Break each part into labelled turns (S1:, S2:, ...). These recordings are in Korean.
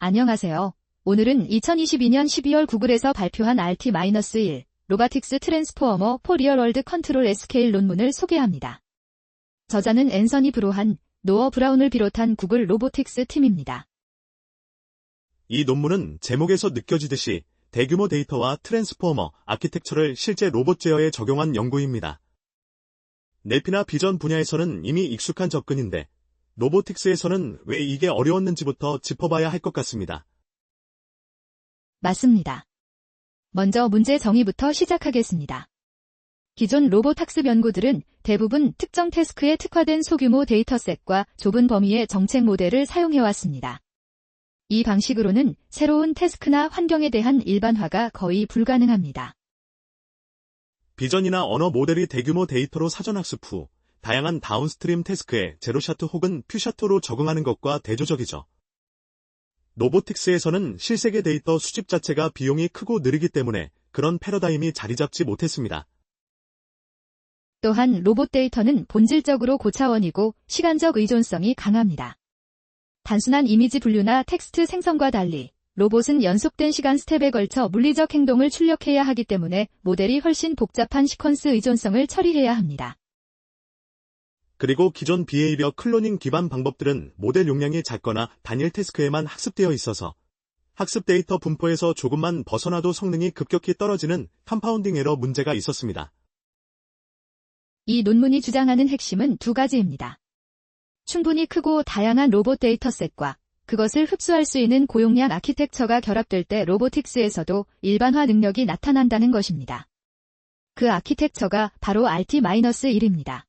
S1: 안녕하세요. 오늘은 2022년 12월 구글에서 발표한 RT-1 로보틱스 트랜스포머 포 리얼월드 컨트롤 SKL 논문을 소개합니다. 저자는 앤서니 브로한, 노어 브라운을 비롯한 구글 로보틱스 팀입니다.
S2: 이 논문은 제목에서 느껴지듯이 대규모 데이터와 트랜스포머 아키텍처를 실제 로봇 제어에 적용한 연구입니다. 뇌피나 비전 분야에서는 이미 익숙한 접근인데 로보틱스에서는 왜 이게 어려웠는지부터 짚어봐야 할 것 같습니다.
S1: 맞습니다. 먼저 문제 정의부터 시작하겠습니다. 기존 로봇 학습 연구들은 대부분 특정 태스크에 특화된 소규모 데이터셋과 좁은 범위의 정책 모델을 사용해왔습니다. 이 방식으로는 새로운 태스크나 환경에 대한 일반화가 거의 불가능합니다.
S2: 비전이나 언어 모델이 대규모 데이터로 사전학습 후 다양한 다운스트림 태스크에 제로샷 혹은 퓨샷으로 적응하는 것과 대조적이죠. 로보틱스에서는 실세계 데이터 수집 자체가 비용이 크고 느리기 때문에 그런 패러다임이 자리 잡지 못했습니다.
S1: 또한 로봇 데이터는 본질적으로 고차원이고 시간적 의존성이 강합니다. 단순한 이미지 분류나 텍스트 생성과 달리 로봇은 연속된 시간 스텝에 걸쳐 물리적 행동을 출력해야 하기 때문에 모델이 훨씬 복잡한 시퀀스 의존성을 처리해야 합니다.
S2: 그리고 기존 비헤이비어 클로닝 기반 방법들은 모델 용량이 작거나 단일 태스크에만 학습되어 있어서 학습 데이터 분포에서 조금만 벗어나도 성능이 급격히 떨어지는 컴파운딩 에러 문제가 있었습니다.
S1: 이 논문이 주장하는 핵심은 두 가지입니다. 충분히 크고 다양한 로봇 데이터셋과 그것을 흡수할 수 있는 고용량 아키텍처가 결합될 때 로보틱스에서도 일반화 능력이 나타난다는 것입니다. 그 아키텍처가 바로 RT-1입니다.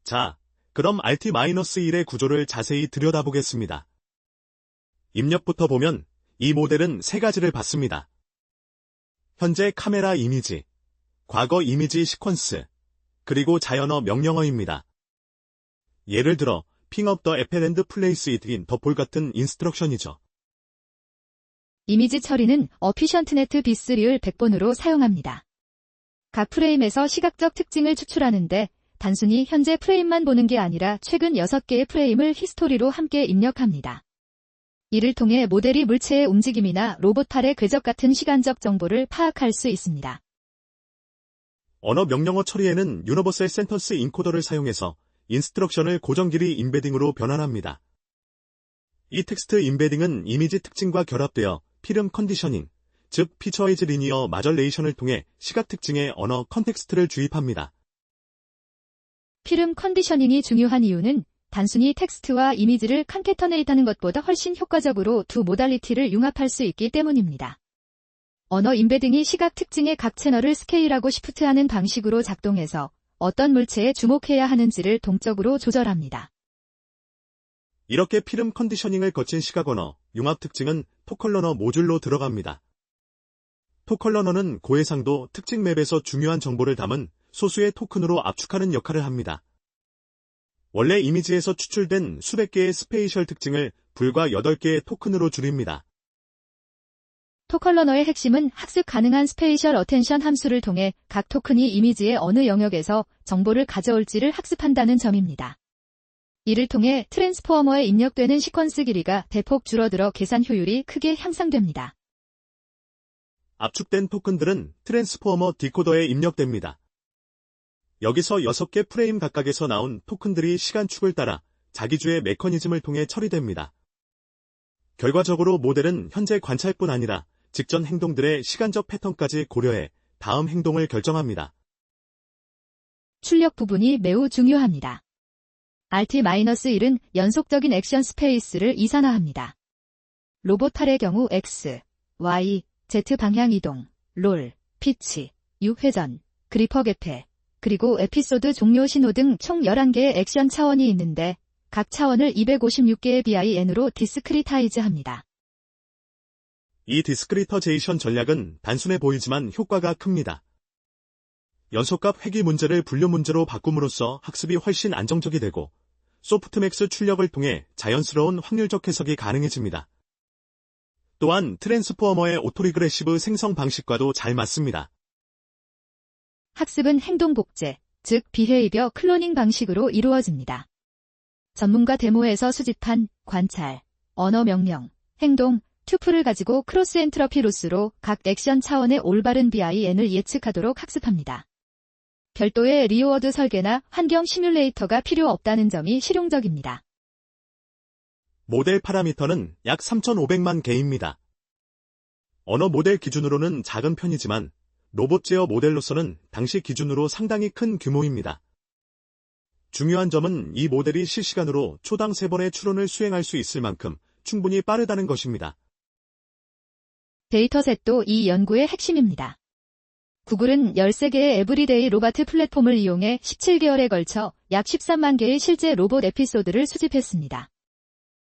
S2: 자, 그럼 RT-1의 구조를 자세히 들여다보겠습니다. 입력부터 보면 이 모델은 세 가지를 받습니다. 현재 카메라 이미지, 과거 이미지 시퀀스, 그리고 자연어 명령어입니다. 예를 들어 핑 업 더 애플 앤드 플레이스 이트 인 더 볼 같은 인스트럭션이죠.
S1: 이미지 처리는 어피션트네트 비스리을 100번으로 사용합니다. 각 프레임에서 시각적 특징을 추출하는데 단순히 현재 프레임만 보는 게 아니라 최근 6개의 프레임을 히스토리로 함께 입력합니다. 이를 통해 모델이 물체의 움직임이나 로봇 팔의 궤적 같은 시간적 정보를 파악할 수 있습니다.
S2: 언어 명령어 처리에는 유니버설 센턴스 인코더를 사용해서 인스트럭션을 고정 길이 임베딩으로 변환합니다. 이 텍스트 임베딩은 이미지 특징과 결합되어 필름 컨디셔닝, 즉 피처와이즈 리니어 마절레이션을 통해 시각 특징의 언어 컨텍스트를 주입합니다.
S1: 필름 컨디셔닝이 중요한 이유는 단순히 텍스트와 이미지를 컨캐터네이트하는 것보다 훨씬 효과적으로 두 모달리티를 융합할 수 있기 때문입니다. 언어 임베딩이 시각 특징의 각 채널을 스케일하고 시프트하는 방식으로 작동해서 어떤 물체에 주목해야 하는지를 동적으로 조절합니다.
S2: 이렇게 필름 컨디셔닝을 거친 시각 언어, 융합 특징은 토컬러너 모듈로 들어갑니다. 토컬러너는 고해상도 특징 맵에서 중요한 정보를 담은 소수의 토큰으로 압축하는 역할을 합니다. 원래 이미지에서 추출된 수백 개의 스페이셜 특징을 불과 8개의 토큰으로 줄입니다.
S1: 토컬러너의 핵심은 학습 가능한 스페이셜 어텐션 함수를 통해 각 토큰이 이미지의 어느 영역에서 정보를 가져올지를 학습한다는 점입니다. 이를 통해 트랜스포머에 입력되는 시퀀스 길이가 대폭 줄어들어 계산 효율이 크게 향상됩니다.
S2: 압축된 토큰들은 트랜스포머 디코더에 입력됩니다. 여기서 6개 프레임 각각에서 나온 토큰들이 시간축을 따라 자기주의 메커니즘을 통해 처리됩니다. 결과적으로 모델은 현재 관찰뿐 아니라 직전 행동들의 시간적 패턴까지 고려해 다음 행동을 결정합니다.
S1: 출력 부분이 매우 중요합니다. RT-1은 연속적인 액션 스페이스를 이산화합니다. 로봇 탈의 경우 X, Y, Z 방향 이동, 롤, 피치, U 회전, 그리퍼 개폐, 그리고 에피소드 종료 신호 등 총 11개의 액션 차원이 있는데 각 차원을 256개의 BIN으로 디스크리타이즈합니다.
S2: 이 디스크리터제이션 전략은 단순해 보이지만 효과가 큽니다. 연속값 회귀 문제를 분류 문제로 바꿈으로써 학습이 훨씬 안정적이 되고 소프트맥스 출력을 통해 자연스러운 확률적 해석이 가능해집니다. 또한 트랜스포머의 오토리그레시브 생성 방식과도 잘 맞습니다.
S1: 학습은 행동 복제, 즉 비헤이비어 클로닝 방식으로 이루어집니다. 전문가 데모에서 수집한 관찰, 언어 명령, 행동, 튜플을 가지고 크로스 엔트로피 로스로 각 액션 차원의 올바른 BIN을 예측하도록 학습합니다. 별도의 리워드 설계나 환경 시뮬레이터가 필요 없다는 점이 실용적입니다.
S2: 모델 파라미터는 약 3,500만 개입니다. 언어 모델 기준으로는 작은 편이지만 로봇 제어 모델로서는 당시 기준으로 상당히 큰 규모입니다. 중요한 점은 이 모델이 실시간으로 초당 3번의 추론을 수행할 수 있을 만큼 충분히 빠르다는 것입니다.
S1: 데이터셋도 이 연구의 핵심입니다. 구글은 13개의 에브리데이 로봇 플랫폼을 이용해 17개월에 걸쳐 약 13만 개의 실제 로봇 에피소드를 수집했습니다.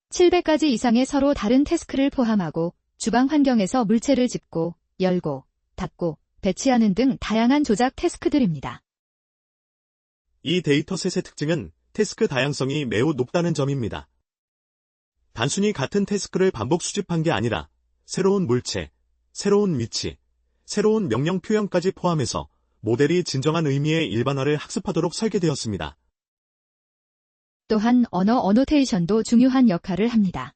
S1: 700가지 이상의 서로 다른 태스크를 포함하고 주방 환경에서 물체를 집고, 열고, 닫고, 배치하는 등 다양한 조작 태스크들입니다.
S2: 이 데이터셋의 특징은 태스크 다양성이 매우 높다는 점입니다. 단순히 같은 태스크를 반복 수집한 게 아니라 새로운 물체, 새로운 위치, 새로운 명령 표현까지 포함해서 모델이 진정한 의미의 일반화를 학습하도록 설계되었습니다.
S1: 또한 언어 어노테이션도 중요한 역할을 합니다.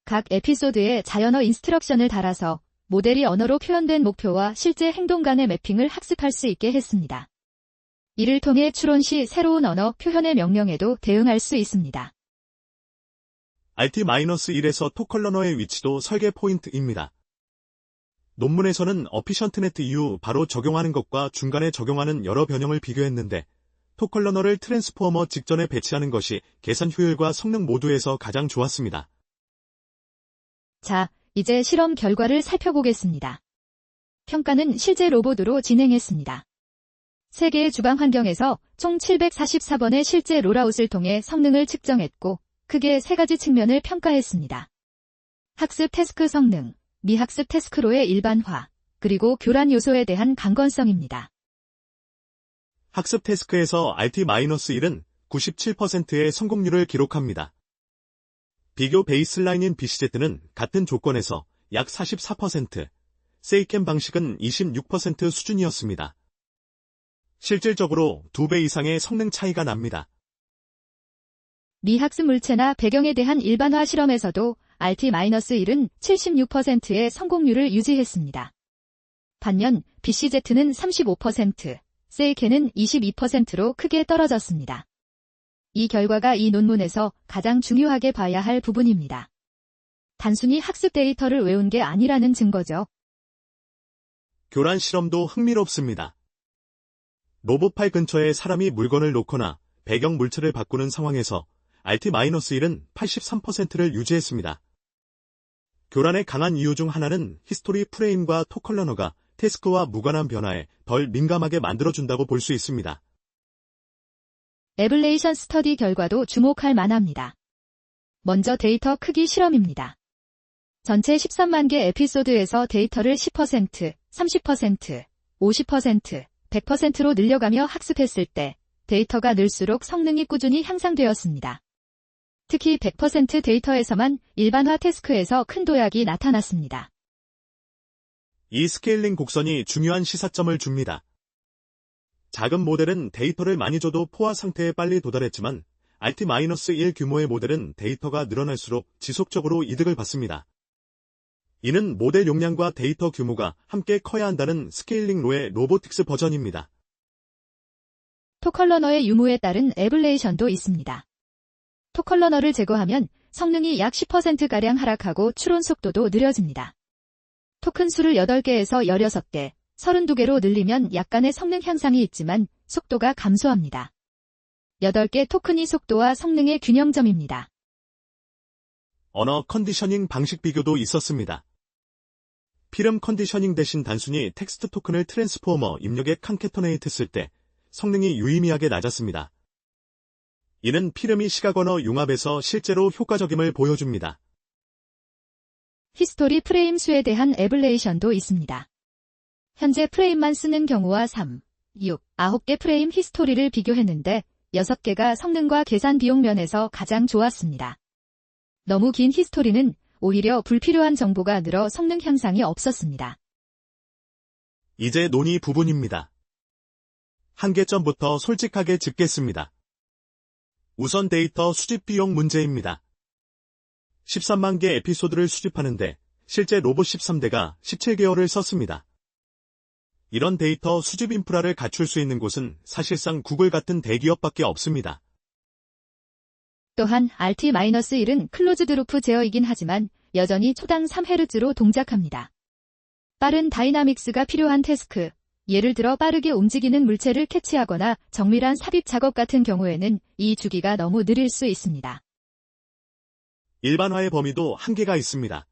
S1: 각 에피소드에 자연어 인스트럭션을 달아서 모델이 언어로 표현된 목표와 실제 행동 간의 매핑을 학습할 수 있게 했습니다. 이를 통해 추론 시 새로운 언어 표현의 명령에도 대응할 수 있습니다.
S2: RT-1에서 토컬러너의 위치도 설계 포인트입니다. 논문에서는 어피션트네트 이후 바로 적용하는 것과 중간에 적용하는 여러 변형을 비교했는데 토컬러너를 트랜스포머 직전에 배치하는 것이 계산 효율과 성능 모두에서 가장 좋았습니다.
S1: 자, 이제 실험 결과를 살펴보겠습니다. 평가는 실제 로봇으로 진행했습니다. 3개의 주방 환경에서 총 744번의 실제 롤아웃을 통해 성능을 측정했고 크게 3가지 측면을 평가했습니다. 학습 태스크 성능, 미학습 태스크로의 일반화, 그리고 교란 요소에 대한 강건성입니다.
S2: 학습 태스크에서 RT-1은 97%의 성공률을 기록합니다. 비교 베이스라인인 BCZ는 같은 조건에서 약 44%, 세이캠 방식은 26% 수준이었습니다. 실질적으로 2배 이상의 성능 차이가 납니다.
S1: 미학습 물체나 배경에 대한 일반화 실험에서도 RT-1은 76%의 성공률을 유지했습니다. 반면 BCZ는 35%, 세이켄은 22%로 크게 떨어졌습니다. 이 결과가 이 논문에서 가장 중요하게 봐야 할 부분입니다. 단순히 학습 데이터를 외운 게 아니라는 증거죠.
S2: 교란 실험도 흥미롭습니다. 로봇팔 근처에 사람이 물건을 놓거나 배경 물체를 바꾸는 상황에서 RT-1은 83%를 유지했습니다. 교란의 강한 이유 중 하나는 히스토리 프레임과 토컬러너가 태스크와 무관한 변화에 덜 민감하게 만들어준다고 볼 수 있습니다.
S1: 에블레이션 스터디 결과도 주목할 만합니다. 먼저 데이터 크기 실험입니다. 전체 13만 개 에피소드에서 데이터를 10%, 30%, 50%, 100%로 늘려가며 학습했을 때 데이터가 늘수록 성능이 꾸준히 향상되었습니다. 특히 100% 데이터에서만 일반화 태스크에서 큰 도약이 나타났습니다.
S2: 이 스케일링 곡선이 중요한 시사점을 줍니다. 작은 모델은 데이터를 많이 줘도 포화 상태에 빨리 도달했지만 RT-1 규모의 모델은 데이터가 늘어날수록 지속적으로 이득을 받습니다. 이는 모델 용량과 데이터 규모가 함께 커야 한다는 스케일링 로의 로보틱스 버전입니다.
S1: 토컬러너의 유무에 따른 에블레이션도 있습니다. 토컬러너를 제거하면 성능이 약 10%가량 하락하고 추론 속도도 느려집니다. 토큰 수를 8개에서 16개, 32개로 늘리면 약간의 성능 향상이 있지만 속도가 감소합니다. 8개 토큰이 속도와 성능의 균형점입니다.
S2: 언어 컨디셔닝 방식 비교도 있었습니다. 필름 컨디셔닝 대신 단순히 텍스트 토큰을 트랜스포머 입력에 칸캐터네이트 쓸 때 성능이 유의미하게 낮았습니다. 이는 필름이 시각 언어 융합에서 실제로 효과적임을 보여줍니다.
S1: 히스토리 프레임 수에 대한 에블레이션도 있습니다. 현재 프레임만 쓰는 경우와 3, 6, 9개 프레임 히스토리를 비교했는데 6개가 성능과 계산 비용 면에서 가장 좋았습니다. 너무 긴 히스토리는 오히려 불필요한 정보가 늘어 성능 향상이 없었습니다.
S2: 이제 논의 부분입니다. 한계점부터 솔직하게 짚겠습니다. 우선 데이터 수집 비용 문제입니다. 13만 개 에피소드를 수집하는데 실제 로봇 13대가 17개월을 썼습니다. 이런 데이터 수집 인프라를 갖출 수 있는 곳은 사실상 구글 같은 대기업밖에 없습니다.
S1: 또한 RT-1은 클로즈드 루프 제어이긴 하지만 여전히 초당 3Hz로 동작합니다. 빠른 다이나믹스가 필요한 태스크, 예를 들어 빠르게 움직이는 물체를 캐치하거나 정밀한 삽입 작업 같은 경우에는 이 주기가 너무 느릴 수 있습니다.
S2: 일반화의 범위도 한계가 있습니다.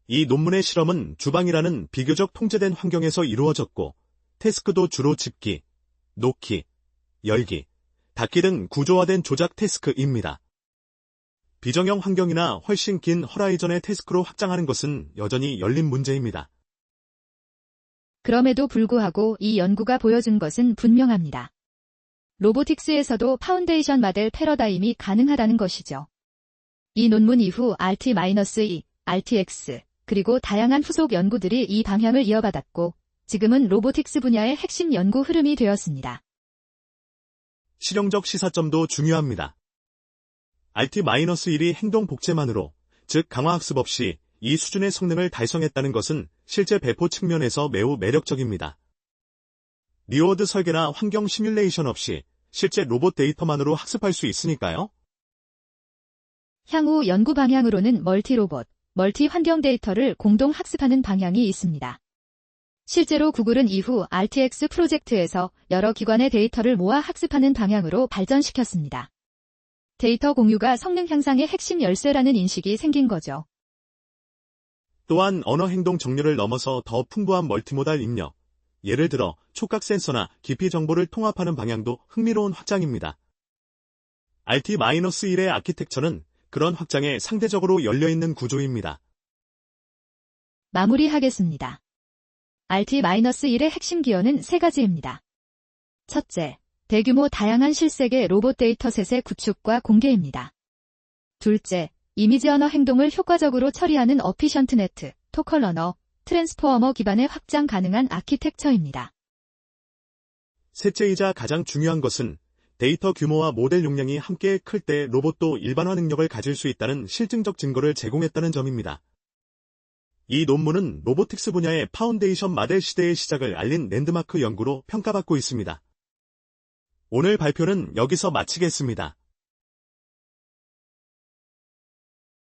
S2: 이 논문의 실험은 주방이라는 비교적 통제된 환경에서 이루어졌고, 태스크도 주로 집기, 놓기, 열기, 닫기 등 구조화된 조작 태스크입니다. 비정형 환경이나 훨씬 긴 허라이전의 태스크로 확장하는 것은 여전히 열린 문제입니다.
S1: 그럼에도 불구하고 이 연구가 보여준 것은 분명합니다. 로보틱스에서도 파운데이션 모델 패러다임이 가능하다는 것이죠. 이 논문 이후 RT-2, RTX, 그리고 다양한 후속 연구들이 이 방향을 이어받았고, 지금은 로보틱스 분야의 핵심 연구 흐름이 되었습니다.
S2: 실용적 시사점도 중요합니다. RT-1이 행동 복제만으로, 즉 강화학습 없이 이 수준의 성능을 달성했다는 것은 실제 배포 측면에서 매우 매력적입니다. 리워드 설계나 환경 시뮬레이션 없이 실제 로봇 데이터만으로 학습할 수 있으니까요.
S1: 향후 연구 방향으로는 멀티로봇, 멀티 환경 데이터를 공동 학습하는 방향이 있습니다. 실제로 구글은 이후 RTX 프로젝트에서 여러 기관의 데이터를 모아 학습하는 방향으로 발전시켰습니다. 데이터 공유가 성능 향상의 핵심 열쇠라는 인식이 생긴 거죠.
S2: 또한 언어 행동 정렬을 넘어서 더 풍부한 멀티모달 입력, 예를 들어 촉각 센서나 기피 정보를 통합하는 방향도 흥미로운 확장입니다. RT-1의 아키텍처는 그런 확장에 상대적으로 열려있는 구조입니다.
S1: 마무리하겠습니다. RT-1의 핵심 기여는 세 가지입니다. 첫째, 대규모 다양한 실세계 로봇 데이터셋의 구축과 공개입니다. 둘째, 이미지 언어 행동을 효과적으로 처리하는 어피션트 네트, 토컬러너, 트랜스포어머 기반의 확장 가능한 아키텍처입니다.
S2: 셋째이자 가장 중요한 것은 데이터 규모와 모델 용량이 함께 클 때 로봇도 일반화 능력을 가질 수 있다는 실증적 증거를 제공했다는 점입니다. 이 논문은 로보틱스 분야의 파운데이션 모델 시대의 시작을 알린 랜드마크 연구로 평가받고 있습니다. 오늘 발표는 여기서 마치겠습니다.